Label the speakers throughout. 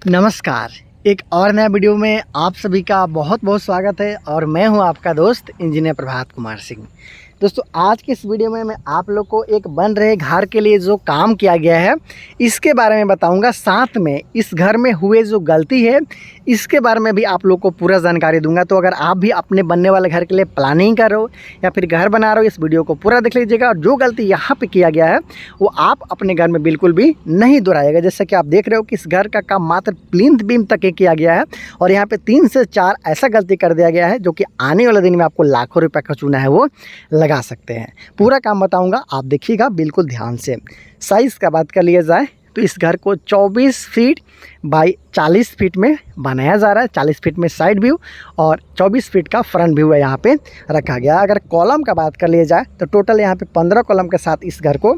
Speaker 1: नमस्कार। एक और नया वीडियो में आप सभी का बहुत बहुत स्वागत है और मैं हूं आपका दोस्त इंजीनियर प्रभात कुमार सिंह। दोस्तों, आज के इस वीडियो में मैं आप लोग को एक बन रहे घर के लिए जो काम किया गया है इसके बारे में बताऊंगा। साथ में इस घर में हुए जो गलती है इसके बारे में भी आप लोग को पूरा जानकारी दूंगा। तो अगर आप भी अपने बनने वाले घर के लिए प्लानिंग कर रहे हो या फिर घर बना रहे हो, इस वीडियो को पूरा देख लीजिएगा। और जो गलती यहाँ पे किया गया है वो आप अपने घर में बिल्कुल भी नहीं दोहराइएगा। जैसे कि आप देख रहे हो कि इस घर का काम मात्र प्लिंथ बीम तक ही किया गया है और यहाँ पे 3 से 4 ऐसा गलती कर दिया गया है जो कि आने वाले दिन में आपको लाखों रुपये का चूना है वो लगा सकते हैं। पूरा काम बताऊंगा, आप देखिएगा बिल्कुल ध्यान से। साइज़ का बात कर लिया जाए तो इस घर को 24 फीट बाई 40 फीट में बनाया जा रहा है। 40 फीट में साइड व्यू और 24 फीट का फ्रंट व्यू है यहाँ पे रखा गया। अगर कॉलम का बात कर लिया जाए तो टोटल यहाँ पे 15 कॉलम के साथ इस घर को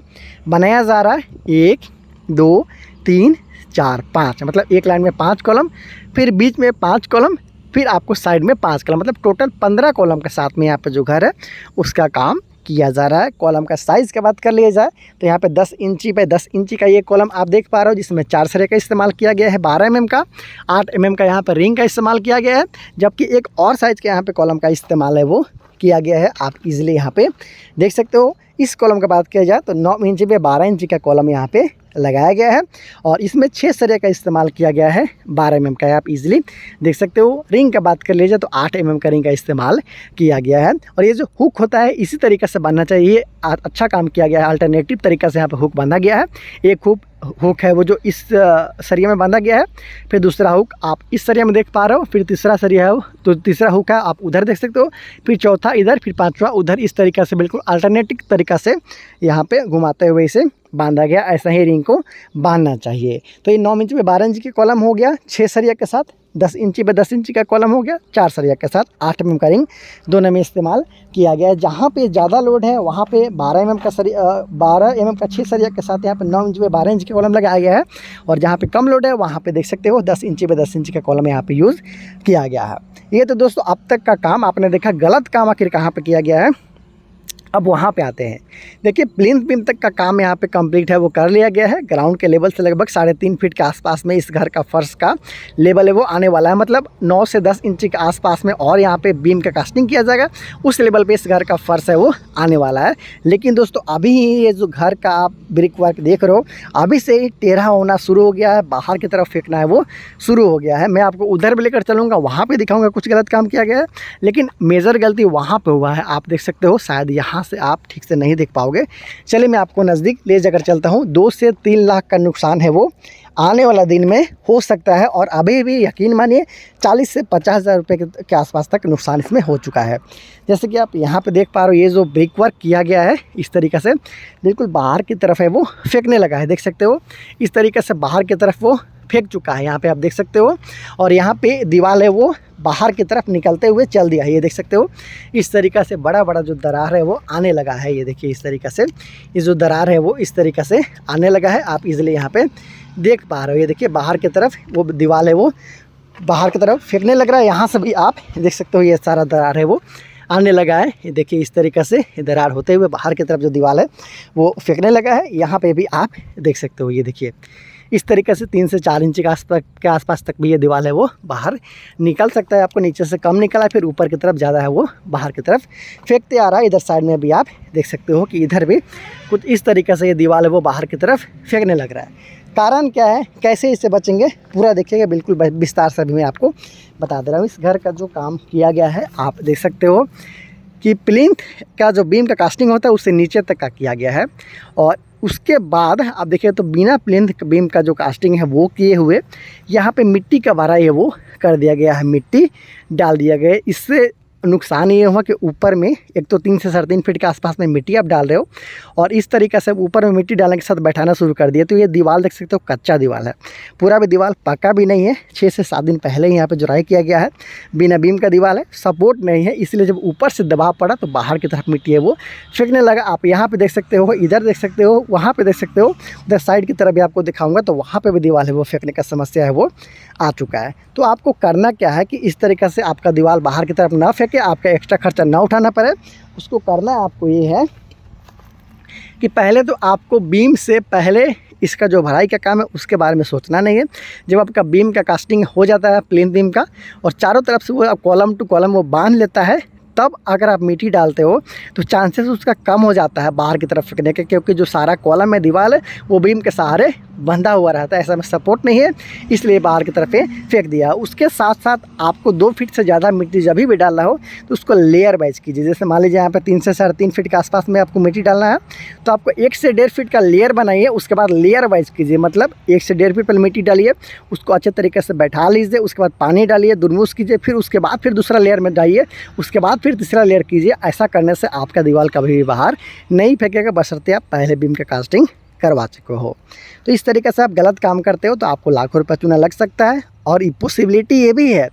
Speaker 1: बनाया जा रहा है। 1 2 3 4 5, मतलब एक लाइन में 5 कॉलम, फिर बीच में 5 कॉलम, फिर आपको साइड में 5 कॉलम, मतलब टोटल 15 कॉलम के साथ में यहाँ पे जो घर है उसका काम किया जा रहा है। कॉलम का साइज़ की बात कर लिया जाए तो यहाँ पे 10 इंची पे 10 इंची का ये कॉलम आप देख पा रहे हो, जिसमें 4 सरिया का इस्तेमाल किया गया है। 12 mm का, 8 mm का यहाँ पर रिंग का इस्तेमाल किया गया है, जबकि एक और साइज़ के यहाँ पे कॉलम का इस्तेमाल है वो किया गया है। आप इजीली यहाँ पे देख सकते हो। इस कॉलम की बात किया जाए तो 9 इंची पे 12 इंची का कॉलम यहाँ पे लगाया गया है और इसमें 6 सरिया का इस्तेमाल किया गया है। 12 mm का आप इजीली देख सकते हो। रिंग का बात कर लीजिए तो 8 mm का रिंग का इस्तेमाल किया गया है। और ये जो हुक होता है इसी तरीके से बनना चाहिए। अच्छा काम किया गया है, अल्टरनेटिव तरीका से यहाँ पे हुक बांधा गया है। एक हुक है वो जो इस सरिया में बांधा गया है, फिर दूसरा हुक आप इस सरिया में देख पा रहे हो, फिर तीसरा सरिया है तो तीसरा हुक है आप उधर देख सकते हो, फिर चौथा इधर, फिर पांचवा उधर। इस तरीक़ा से बिल्कुल अल्टरनेटिव तरीका से यहाँ पे घुमाते हुए इसे बांधा गया। ऐसा ही रिंग को बांधना चाहिए। तो ये 9 इंची पे 12 इंची के कॉलम हो गया 6 सरिया के साथ, 10 इंची पे 10 इंची का कॉलम हो गया 4 सरिया के साथ, 8 mm का रिंग दोनों में इस्तेमाल किया गया है। जहाँ पे ज़्यादा लोड है वहाँ पे 12 mm का 12 mm का 6 सरिया के साथ यहाँ पे 9 इंची पे 12 इंची का कॉलम लगाया गया है। और जहाँ पे कम लोड है वहाँ पे देख सकते हो 10 इंची पे 10 इंची का कॉलम यहाँ पे यूज़ किया गया है। ये तो दोस्तों अब तक का काम आपने देखा। गलत काम आखिर कहाँ पर किया गया है, अब वहाँ पे आते हैं। देखिए, प्लिंथ बीम तक का काम यहाँ पे कंप्लीट है वो कर लिया गया है। ग्राउंड के लेवल से लगभग 3.5 फीट के आसपास में इस घर का फर्श का लेवल है वो आने वाला है, मतलब 9 से 10 इंची के आसपास में। और यहाँ पे बीम का कास्टिंग किया जाएगा, उस लेवल पे इस घर का फर्श है वो आने वाला है। लेकिन दोस्तों अभी ये जो घर का आप ब्रिक वर्क देख रहे हो अभी से ही टेढ़ा होना शुरू हो गया है, बाहर की तरफ फेंकना है वो शुरू हो गया है। मैं आपको उधर भी लेकर चलूँगा, वहाँ पर दिखाऊँगा कुछ गलत काम किया गया है, लेकिन मेजर गलती वहाँ पर हुआ है। आप देख सकते हो, शायद यहाँ से आप ठीक से नहीं देख पाओगे। चलिए मैं आपको नज़दीक ले जाकर चलता हूँ। 2 से 3 लाख का नुकसान है वो आने वाला दिन में हो सकता है, और अभी भी यकीन मानिए 40 से 50 हज़ार रुपये के आसपास तक नुकसान इसमें हो चुका है। जैसे कि आप यहाँ पे देख पा रहे हो, ये जो ब्रिक वर्क किया गया है इस तरीक़े से बिल्कुल बाहर की तरफ है वो फेंकने लगा है। देख सकते हो इस तरीके से बाहर की तरफ वो फेंक चुका है, यहाँ पे आप देख सकते हो। और यहाँ पे दीवार है वो बाहर की तरफ निकलते हुए चल दिया है। ये देख सकते हो इस तरीक़ा से बड़ा बड़ा जो दरार है वो आने लगा है। ये देखिए इस तरीक़ा से ये जो दरार है वो इस तरीक़ा से आने लगा है। आप इजीली यहाँ पे देख पा रहे हो। ये देखिए बाहर की तरफ वो दीवार है वो बाहर की तरफ फेंकने लग रहा है। यहाँ से भी आप देख सकते हो ये सारा दरार है वो आने लगा है। ये देखिए इस तरीक़े से दरार होते हुए बाहर की तरफ जो दीवार है वो फेंकने लगा है। यहाँ पे भी आप देख सकते हो, ये देखिए इस तरीके से 3 से 4 इंच के आसपास तक भी ये दीवार है वो बाहर निकल सकता है। आपको नीचे से कम निकला है, फिर ऊपर की तरफ ज़्यादा है वो बाहर की तरफ फेंकते आ रहा है। इधर साइड में भी आप देख सकते हो कि इधर भी कुछ इस तरीके से ये दीवार है वो बाहर की तरफ फेंकने लग रहा है। कारण क्या है, कैसे इससे बचेंगे, पूरा देखिएगा बिल्कुल विस्तार से भी मैं आपको बता दे रहा हूँ। इस घर का जो काम किया गया है आप देख सकते हो कि प्लिंथ का जो बीम का कास्टिंग होता है उससे नीचे तक का किया गया है। और उसके बाद आप देखिए तो बिना प्लिंथ बीम का जो कास्टिंग है वो किए हुए यहाँ पे मिट्टी का भरा ये वो कर दिया गया है, मिट्टी डाल दिया गया है। इससे नुकसान ये हुआ कि ऊपर में एक तो 3 से 3.5 फीट के आसपास में मिट्टी आप डाल रहे हो और इस तरीक़े से ऊपर में मिट्टी डालने के साथ बैठाना शुरू कर दिया। तो ये दीवार देख सकते हो कच्चा दीवार है, पूरा भी दीवार पक्का भी नहीं है। 6 से 7 दिन पहले ही यहाँ पे जुराई किया गया है। बिना बीम का दीवार है, सपोर्ट नहीं है, इसलिए जब ऊपर से दबाव पड़ा तो बाहर की तरफ मिट्टी है वो फेंकने लगा। आप यहाँ पर देख सकते हो, इधर देख सकते हो, वहाँ पर देख सकते हो, उधर साइड की तरफ भी आपको दिखाऊँगा तो वहाँ पर भी दीवार है वो फेंकने का समस्या है वो आ चुका है। तो आपको करना क्या है कि इस तरीक़े से आपका दीवार बाहर की तरफ ना फेंके, आपका एक्स्ट्रा खर्चा ना उठाना पड़े। उसको करना आपको ये है कि पहले तो आपको बीम से पहले इसका जो भराई का काम है उसके बारे में सोचना नहीं है। जब आपका बीम का कास्टिंग हो जाता है प्लेन बीम का और चारों तरफ से वो कॉलम टू कॉलम वो बांध लेता है, तब अगर आप मिट्टी डालते हो तो चांसेस उसका कम हो जाता है बाहर की तरफ फेंकने के, क्योंकि जो सारा कॉलम है दीवार है वो बीम के सहारे बंधा हुआ रहता है, ऐसा में सपोर्ट नहीं है, इसलिए बाहर की तरफ फेंक दिया। उसके साथ साथ आपको 2 फीट से ज़्यादा मिट्टी जब भी डालना हो तो उसको लेयर वाइज कीजिए। जैसे मान लीजिए यहाँ पे 3 से 3.5 फीट के आसपास में आपको मिट्टी डालना है तो आपको 1 से 1.5 फीट का लेयर बनाइए, उसके बाद लेयर वाइज कीजिए। मतलब 1 से 1.5 फीट पर मिट्टी डालिए, उसको अच्छे तरीके से बैठा लीजिए, उसके बाद पानी डालिए, दुरमूस कीजिए, फिर उसके बाद फिर दूसरा लेयर में डालिए, उसके बाद फिर तीसरा लेयर कीजिए। ऐसा करने से आपका दीवार कभी भी बाहर नहीं फेंकेगा, बशर्ते आप पहले बीम का कास्टिंग करवा चुके हो। तो इस तरीके से आप गलत काम करते हो तो आपको लाखों रुपये चूना लग सकता है। और पॉसिबिलिटी ये भी है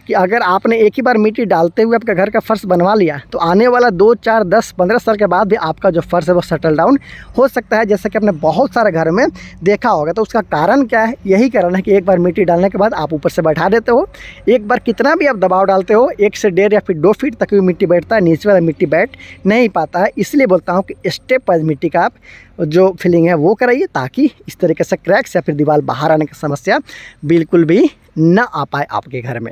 Speaker 1: कि अगर आपने एक ही बार मिट्टी डालते हुए आपका घर का फर्श बनवा लिया तो आने वाला 2, 4, 10, 15 साल के बाद भी आपका जो फर्श है वो सेटल डाउन हो सकता है, जैसा कि आपने बहुत सारे घर में देखा होगा। तो उसका कारण क्या है? यही कारण है कि एक बार मिट्टी डालने के बाद आप ऊपर से बैठा देते हो। एक बार कितना भी आप दबाव डालते हो 1 से 1.5 या फिर 2 फीट तक भी मिट्टी बैठता है, नीचे वाला मिट्टी बैठ नहीं पाता है। इसलिए बोलता हूँ कि स्टेप वाइज मिट्टी का आप जो फिलिंग है वो कराइए, ताकि इस तरीके से क्रैक्स या फिर दीवार बाहर आने की समस्या बिल्कुल भी ना आ पाए आपके घर में।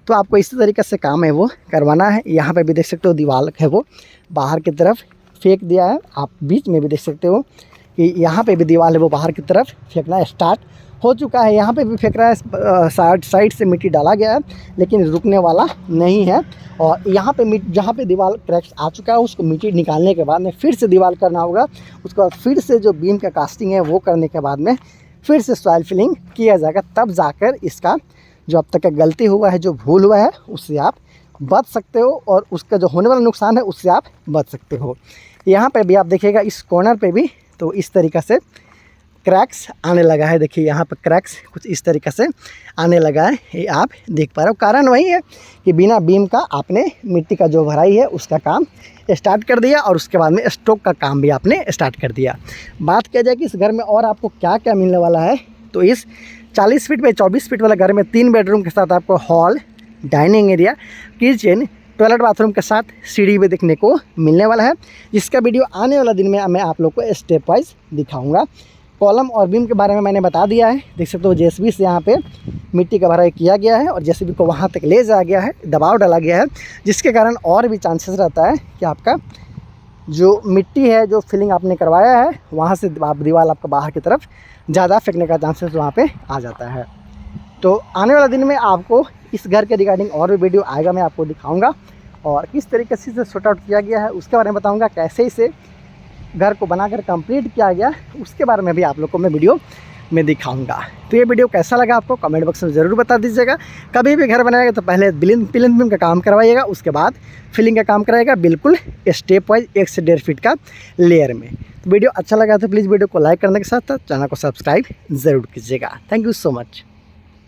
Speaker 1: तो आपको इसी तरीके से काम है वो करवाना है। यहाँ पे भी देख सकते हो दीवार है वो बाहर की तरफ फेंक दिया है। आप बीच में भी देख सकते हो कि यहाँ पे भी दीवार है वो बाहर की तरफ फेंकना स्टार्ट हो चुका है। यहाँ पे भी फेंक रहा है, साइड से मिट्टी डाला गया है लेकिन रुकने वाला नहीं है। और यहाँ पे जहाँ पे दीवार क्रैक्स आ चुका है उसको मिट्टी निकालने के बाद में फिर से दीवार करना होगा। उसके बाद फिर से जो बीम का कास्टिंग है वो करने के बाद में फिर से सॉइल फिलिंग किया जाएगा, तब जाकर इसका जो अब तक का गलती हुआ है, जो भूल हुआ है, उससे आप बच सकते हो और उसका जो होने वाला नुकसान है उससे आप बच सकते हो। यहाँ पे भी आप देखिएगा इस कॉर्नर पे भी तो इस तरीक़े से क्रैक्स आने लगा है। देखिए यहाँ पर क्रैक्स कुछ इस तरीक़े से आने लगा है, ये आप देख पा रहे हो। कारण वही है कि बिना बीम का आपने मिट्टी का जो भराई है उसका काम स्टार्ट कर दिया और उसके बाद में स्टोक का काम भी आपने स्टार्ट कर दिया। बात किया जाए कि इस घर में और आपको क्या क्या मिलने वाला है, तो इस 40 फीट बाई 24 फीट वाला घर में 3 बेडरूम के साथ आपको hall, dining area, kitchen, toilet bathroom के साथ सीढ़ी भी देखने को मिलने वाला है, जिसका वीडियो आने वाला दिन में मैं आप लोग को स्टेप वाइज दिखाऊंगा। कॉलम और बीम के बारे में मैंने बता दिया है। देख सकते हो जेसीबी से यहाँ पे मिट्टी का भराई किया गया है और जेसीबी को वहाँ तक ले जाया गया है, दबाव डाला गया है, जिसके कारण और भी चांसेस रहता है कि आपका जो मिट्टी है, जो फिलिंग आपने करवाया है, वहाँ से दीवार आपका बाहर की तरफ ज़्यादा फेंकने का चांसेस वहाँ पे आ जाता है। तो आने वाला दिन में आपको इस घर के रिगार्डिंग और भी वीडियो आएगा, मैं आपको दिखाऊंगा और किस तरीके से इसे सॉर्ट आउट किया गया है उसके बारे में बताऊंगा। कैसे इसे घर को बनाकर कंप्लीट किया गया उसके बारे में भी आप लोग को मैं वीडियो में दिखाऊंगा। तो ये वीडियो कैसा लगा आपको कमेंट बॉक्स में ज़रूर बता दीजिएगा। कभी भी घर बनाएगा तो पहले प्लिंथ बीम का काम करवाइएगा, उसके बाद फिलिंग का काम कराएगा, बिल्कुल स्टेप वाइज 1 से 1.5 फीट का लेयर में। तो वीडियो अच्छा लगा तो प्लीज़ वीडियो को लाइक करने के साथ साथ चैनल को सब्सक्राइब ज़रूर कीजिएगा। Thank you so much.